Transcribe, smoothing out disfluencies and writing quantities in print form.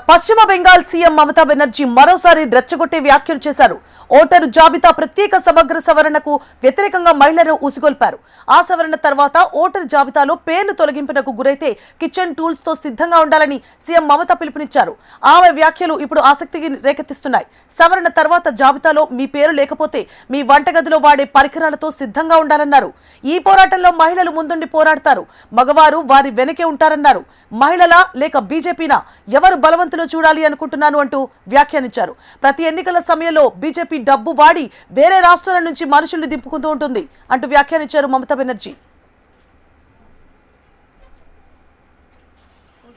పశ్చిమ బెంగాల్ సీఎం మమతా బెనర్జీ మరోసారి రెచ్చగొట్టే వ్యాఖ్యలు చేశారు. ఓటరు జాబితా ప్రత్యేక సమగ్ర సవరణకు వ్యతిరేకంగా మహిళలను ఉసిగొల్పారు. ఆ సవరణ తర్వాత ఓటరు జాబితాలో పేర్లు తొలగింపునకు గురైతే కిచెన్ టూల్స్ తో సిద్ధంగా ఉండాలని సీఎం మమతా పిలుపునిచ్చారు. ఆమె వ్యాఖ్యలు ఇప్పుడు ఆసక్తికి రేకెత్తిస్తున్నాయి. సవరణ తర్వాత జాబితాలో మీ పేరు లేకపోతే మీ వంటగదిలో వాడే పరికరాలతో సిద్ధంగా ఉండాలన్నారు. ఈ పోరాటంలో మహిళలు ముందుండి పోరాడతారు, మగవారు వారి వెనకే ఉంటారన్నారు. మహిళల లేక బీజేపీనా ఎవరు బలవంతులో చూడాలి అనుకుంటున్నాను అంటూ వ్యాఖ్యానించారు. ప్రతి ఎన్నికల సమయంలో బీజేపీ డబ్బు వాడి వేరే రాష్ట్రాల నుంచి మనుషుల్ని దింపుకుంటూ ఉంటుంది అంటూ వ్యాఖ్యానించారు మమతా బెనర్జీ.